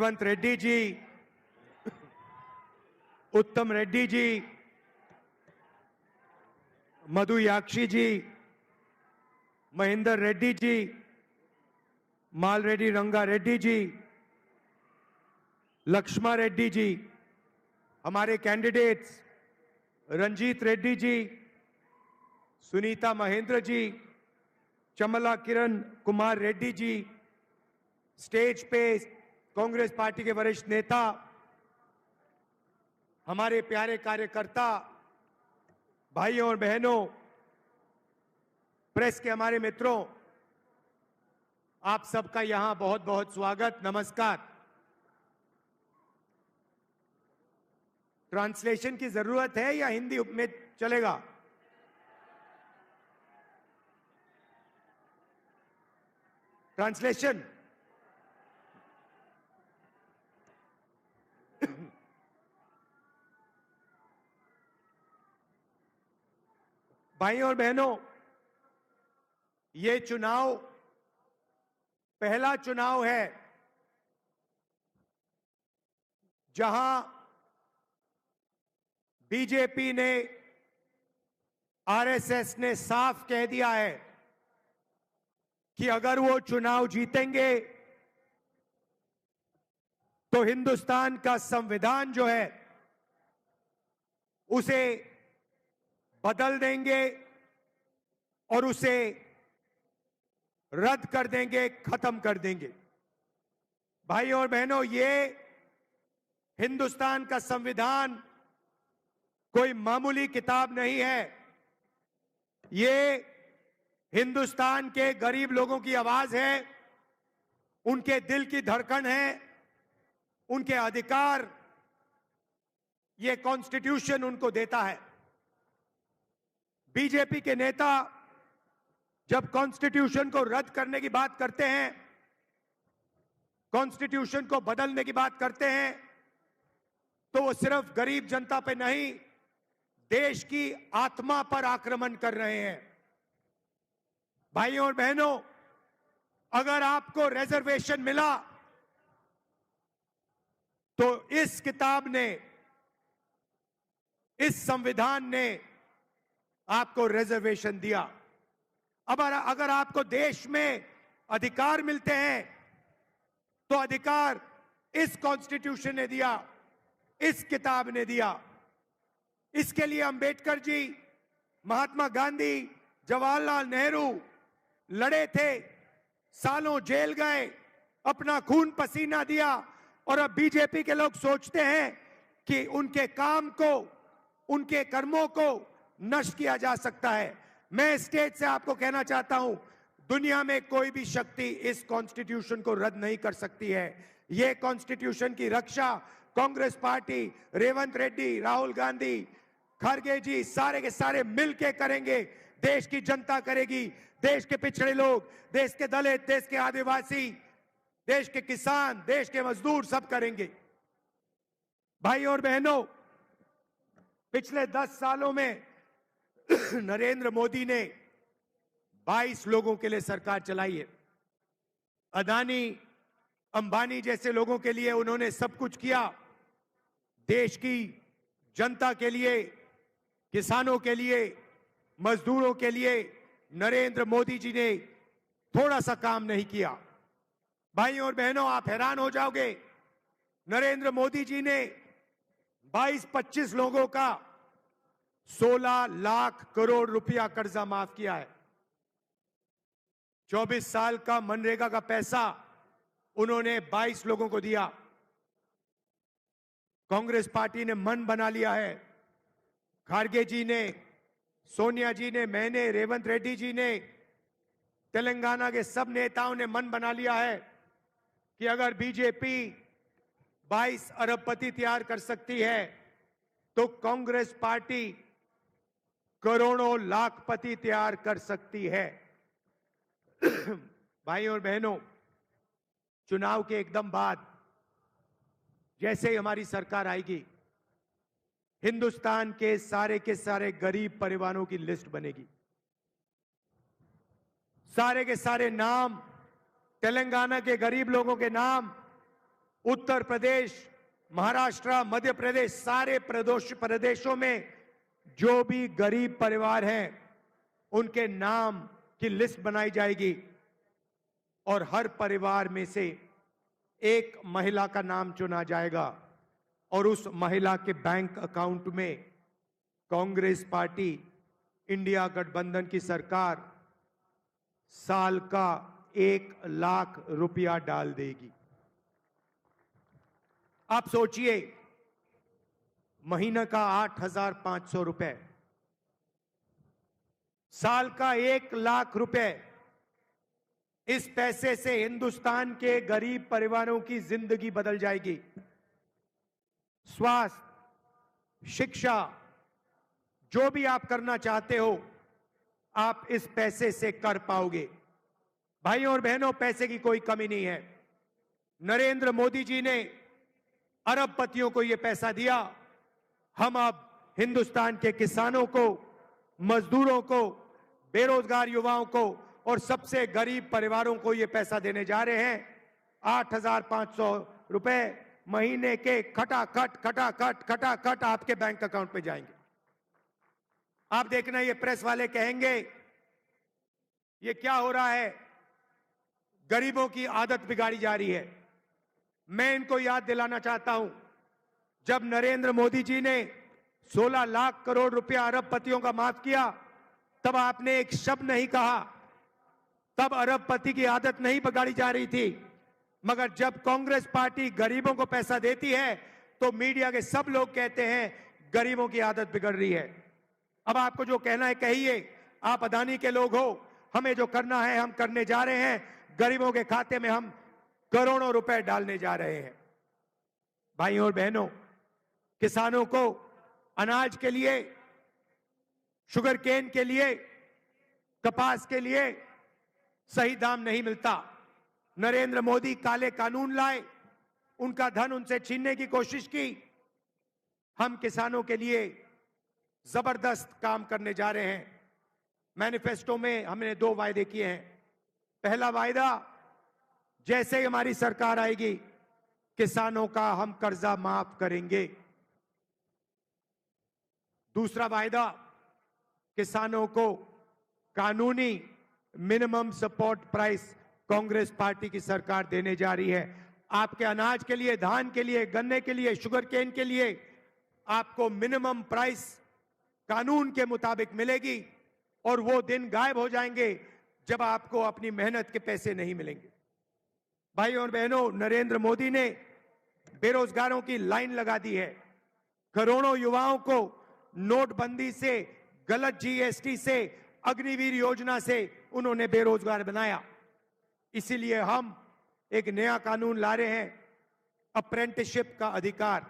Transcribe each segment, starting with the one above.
रेवंत रेड्डी जी, उत्तम रेड्डी जी, मधु याक्षी जी, महेंद्र रेड्डी जी, माल रेड्डी रंगा रेड्डी जी, लक्ष्मा रेड्डी जी, हमारे कैंडिडेट्स रंजीत रेड्डी जी, सुनीता महेंद्र जी, चमला किरण कुमार रेड्डी जी, स्टेज पे कांग्रेस पार्टी के वरिष्ठ नेता, हमारे प्यारे कार्यकर्ता, भाइयों और बहनों, प्रेस के हमारे मित्रों, आप सबका यहां बहुत बहुत स्वागत, नमस्कार। ट्रांसलेशन की जरूरत है या हिंदी में चलेगा? ट्रांसलेशन भाइयों और बहनों, ये चुनाव पहला चुनाव है जहां बीजेपी ने, आरएसएस ने साफ कह दिया है कि अगर वो चुनाव जीतेंगे तो हिंदुस्तान का संविधान जो है उसे बदल देंगे और उसे रद्द कर देंगे, खत्म कर देंगे। भाइयों और बहनों, ये हिंदुस्तान का संविधान कोई मामूली किताब नहीं है। ये हिंदुस्तान के गरीब लोगों की आवाज है, उनके दिल की धड़कन है, उनके अधिकार ये कॉन्स्टिट्यूशन उनको देता है। बीजेपी के नेता जब कॉन्स्टिट्यूशन को रद्द करने की बात करते हैं, कॉन्स्टिट्यूशन को बदलने की बात करते हैं, तो वो सिर्फ गरीब जनता पे नहीं, देश की आत्मा पर आक्रमण कर रहे हैं। भाइयों और बहनों, अगर आपको रिजर्वेशन मिला तो इस किताब ने, इस संविधान ने आपको रिजर्वेशन दिया। अब अगर आपको देश में अधिकार मिलते हैं तो अधिकार इस कॉन्स्टिट्यूशन ने दिया, इस किताब ने दिया। इसके लिए अंबेडकर जी, महात्मा गांधी, जवाहरलाल नेहरू लड़े थे, सालों जेल गए, अपना खून पसीना दिया, और अब बीजेपी के लोग सोचते हैं कि उनके काम को, उनके कर्मों को नष्ट किया जा सकता है। मैं स्टेज से आपको कहना चाहता हूं, दुनिया में कोई भी शक्ति इस कॉन्स्टिट्यूशन को रद्द नहीं कर सकती है। यह कॉन्स्टिट्यूशन की रक्षा कांग्रेस पार्टी, रेवंत रेड्डी, राहुल गांधी, खड़गे जी, सारे के सारे मिलके करेंगे। देश की जनता करेगी, देश के पिछड़े लोग, देश के दलित, देश के आदिवासी, देश के किसान, देश के मजदूर सब करेंगे। भाइयों और बहनों, पिछले 10 सालों में नरेंद्र मोदी ने 22 लोगों के लिए सरकार चलाई है। अदानी, अंबानी जैसे लोगों के लिए उन्होंने सब कुछ किया। देश की जनता के लिए, किसानों के लिए, मजदूरों के लिए नरेंद्र मोदी जी ने थोड़ा सा काम नहीं किया। भाइयों और बहनों, आप हैरान हो जाओगे, नरेंद्र मोदी जी ने 22-25 लोगों का 16 लाख करोड़ रुपया कर्जा माफ किया है। 24 साल का मनरेगा का पैसा उन्होंने 22 लोगों को दिया। कांग्रेस पार्टी ने मन बना लिया है, खड़गे जी ने, सोनिया जी ने, मैंने, रेवंत रेड्डी जी ने, तेलंगाना के सब नेताओं ने मन बना लिया है कि अगर बीजेपी 22 अरबपति तैयार कर सकती है तो कांग्रेस पार्टी करोड़ों लाखपति तैयार कर सकती है। भाइयों और बहनों, चुनाव के एकदम बाद जैसे ही हमारी सरकार आएगी, हिंदुस्तान के सारे गरीब परिवारों की लिस्ट बनेगी। सारे के सारे नाम, तेलंगाना के गरीब लोगों के नाम उत्तर प्रदेश, महाराष्ट्र, मध्य प्रदेश, सारे प्रदेशों में जो भी गरीब परिवार हैं उनके नाम की लिस्ट बनाई जाएगी और हर परिवार में से एक महिला का नाम चुना जाएगा और उस महिला के बैंक अकाउंट में कांग्रेस पार्टी, इंडिया गठबंधन की सरकार साल का 1 लाख रुपया डाल देगी। आप सोचिए, महीने का 8,500 रुपए, साल का 1 लाख रुपए। इस पैसे से हिंदुस्तान के गरीब परिवारों की जिंदगी बदल जाएगी। स्वास्थ्य, शिक्षा, जो भी आप करना चाहते हो आप इस पैसे से कर पाओगे। भाइयों और बहनों, पैसे की कोई कमी नहीं है। नरेंद्र मोदी जी ने अरबपतियों को यह पैसा दिया। हम अब हिंदुस्तान के किसानों को, मजदूरों को, बेरोजगार युवाओं को और सबसे गरीब परिवारों को यह पैसा देने जा रहे हैं। 8,500 रुपए महीने के खटाखट आपके बैंक अकाउंट में जाएंगे। आप देखना, ये प्रेस वाले कहेंगे ये क्या हो रहा है, गरीबों की आदत बिगाड़ी जा रही है। मैं इनको याद दिलाना चाहता हूं, जब नरेंद्र मोदी जी ने 16 लाख करोड़ रुपया अरबपतियों का माफ किया, तब आपने एक शब्द नहीं कहा। तब अरबपति की आदत नहीं बिगाड़ी जा रही थी। मगर जब कांग्रेस पार्टी गरीबों को पैसा देती है तो मीडिया के सब लोग कहते हैं गरीबों की आदत बिगड़ रही है। अब आपको जो कहना है कहिए, आप अदानी के लोग हो, हमें जो करना है हम करने जा रहे हैं। गरीबों के खाते में हम करोड़ों रुपए डालने जा रहे हैं। भाइयों और बहनों, किसानों को अनाज के लिए, शुगर केन के लिए, कपास के लिए सही दाम नहीं मिलता। नरेंद्र मोदी काले कानून लाए, उनका धन उनसे छीनने की कोशिश की। हम किसानों के लिए जबरदस्त काम करने जा रहे हैं। मैनिफेस्टो में हमने 2 वायदे किए हैं। पहला वायदा, जैसे ही हमारी सरकार आएगी किसानों का हम कर्जा माफ करेंगे। दूसरा वायदा, किसानों को कानूनी minimum support price Congress party की सरकार देने जा रही है। आपके अनाज के लिए, धान के लिए, गन्ने के लिए, शुगर केन के लिए आपको मिनिमम प्राइस कानून के मुताबिक मिलेगी और वो दिन गायब हो जाएंगे जब आपको अपनी मेहनत के पैसे नहीं मिलेंगे। भाइयों और बहनों, नरेंद्र मोदी ने बेरोजगारों की लाइन लगा दी है। करोड़ों युवाओं को नोटबंदी से, गलत जीएसटी से, अग्निवीर योजना से उन्होंने बेरोजगार बनाया। इसीलिए हम एक नया कानून ला रहे हैं, अप्रेंटिसशिप का अधिकार।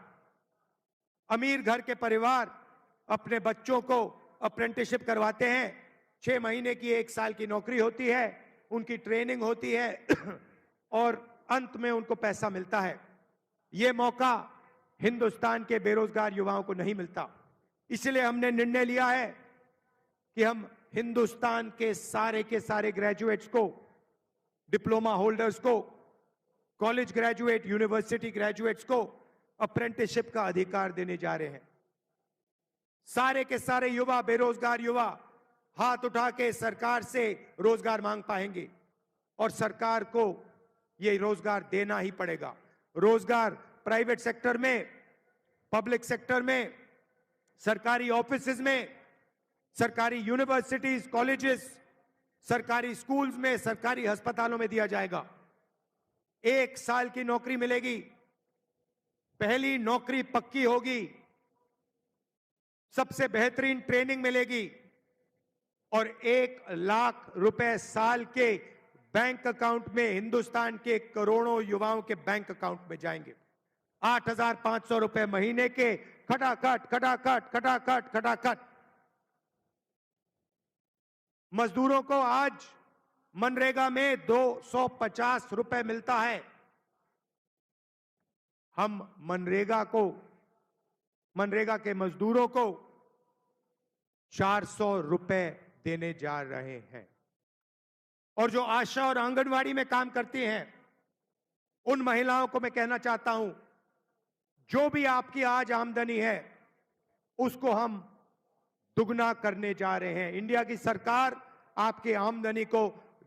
अमीर घर के परिवार अपने बच्चों को अप्रेंटिसशिप करवाते हैं। 6 महीने की, 1 साल की नौकरी होती है, उनकी ट्रेनिंग होती है और अंत में उनको पैसा मिलता है। यह मौका हिंदुस्तान के बेरोजगार युवाओं को नहीं मिलता। इसलिए हमने निर्णय लिया है कि हम हिंदुस्तान के सारे ग्रेजुएट्स को, डिप्लोमा होल्डर्स को, कॉलेज ग्रेजुएट, यूनिवर्सिटी ग्रेजुएट्स को अप्रेंटिसशिप का अधिकार देने जा रहे हैं। सारे के सारे युवा, बेरोजगार युवा हाथ उठा के सरकार से रोजगार मांग पाएंगे और सरकार को यह रोजगार देना ही पड़ेगा। रोजगार प्राइवेट सेक्टर में, पब्लिक सेक्टर में, सरकारी ऑफिसेज में, सरकारी यूनिवर्सिटीज, कॉलेजेस, सरकारी स्कूल्स में, सरकारी अस्पतालों में दिया जाएगा। 1 साल की नौकरी मिलेगी, पहली नौकरी पक्की होगी, सबसे बेहतरीन ट्रेनिंग मिलेगी और 1 लाख रुपए साल के बैंक अकाउंट में, हिंदुस्तान के करोड़ों युवाओं के बैंक अकाउंट में जाएंगे। 8,500 रुपए महीने के खटाखट। मजदूरों को आज मनरेगा में 250 रुपए मिलता है। हम मनरेगा के मजदूरों को 400 रुपए देने जा रहे हैं। और जो आशा और आंगनवाड़ी में काम करती हैं उन महिलाओं को मैं कहना चाहता हूं, जो भी आपकी आज आमदनी है उसको हम दुगना करने जा रहे हैं। इंडिया की सरकार आपकी आमदनी को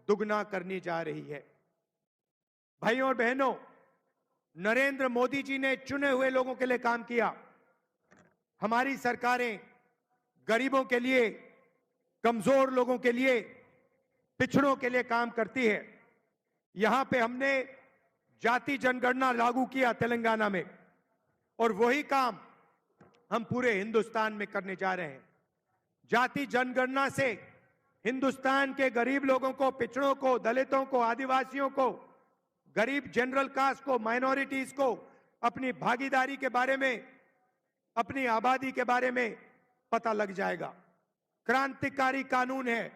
दुगना करने जा रही है। भाइयों और बहनों, नरेंद्र मोदी जी ने चुने हुए लोगों के लिए काम किया। हमारी सरकारें गरीबों के लिए, कमजोर लोगों के लिए, पिछड़ों के लिए काम करती है। यहां पे हमने जाति जनगणना लागू किया तेलंगाना में, और वही काम हम पूरे हिंदुस्तान में करने जा रहे हैं। जाति जनगणना से हिंदुस्तान के गरीब लोगों को, पिछड़ों को, दलितों को, आदिवासियों को, गरीब जनरल कास्ट को, माइनॉरिटीज को अपनी भागीदारी के बारे में, अपनी आबादी के बारे में पता लग जाएगा। क्रांतिकारी कानून है।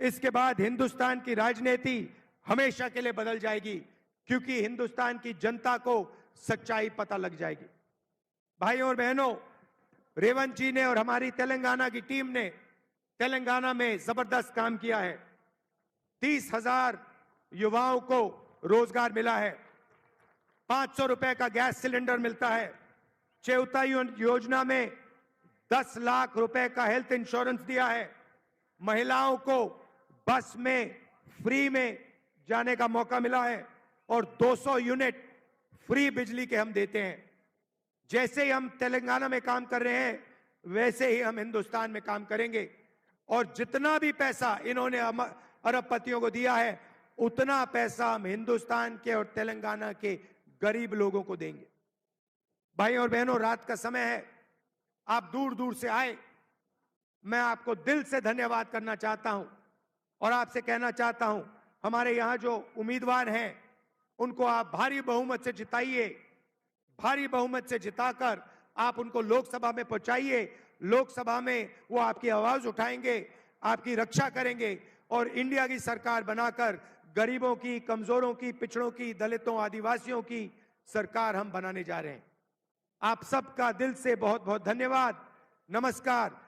इसके बाद हिंदुस्तान की राजनीति हमेशा के लिए बदल जाएगी, क्योंकि हिंदुस्तान की जनता को सच्चाई पता लग जाएगी। भाइयों और बहनों, रेवंत जी ने और हमारी तेलंगाना की टीम ने तेलंगाना में जबरदस्त काम किया है। 30,000 युवाओं को रोजगार मिला है। 500 रुपए का गैस सिलेंडर मिलता है। चौथा योजना में 10 लाख रुपए का हेल्थ इंश्योरेंस दिया है। महिलाओं को बस में फ्री में जाने का मौका मिला है, और 200 यूनिट फ्री बिजली के हम देते हैं। जैसे ही हम तेलंगाना में काम कर रहे हैं, वैसे ही हम हिंदुस्तान में काम करेंगे, और जितना भी पैसा इन्होंने अरबपतियों को दिया है, उतना पैसा हम हिंदुस्तान के और तेलंगाना के गरीब लोगों को देंगे। भाइयों और बहनों, रात का समय है, आप दूर दूर से आए। मैं आपको दिल से धन्यवाद करना चाहता हूं, और आपसे कहना चाहता हूं, हमारे यहां जो उम्मीदवार हैं उनको आप भारी बहुमत से जिताइए। भारी बहुमत से जिताकर आप उनको लोकसभा में पहुंचाइए। लोकसभा में वो आपकी आवाज उठाएंगे, आपकी रक्षा करेंगे, और इंडिया की सरकार बनाकर गरीबों की, कमजोरों की, पिछड़ों की, दलितों, आदिवासियों की सरकार हम बनाने जा रहे हैं। आप सबका दिल से बहुत बहुत धन्यवाद। नमस्कार।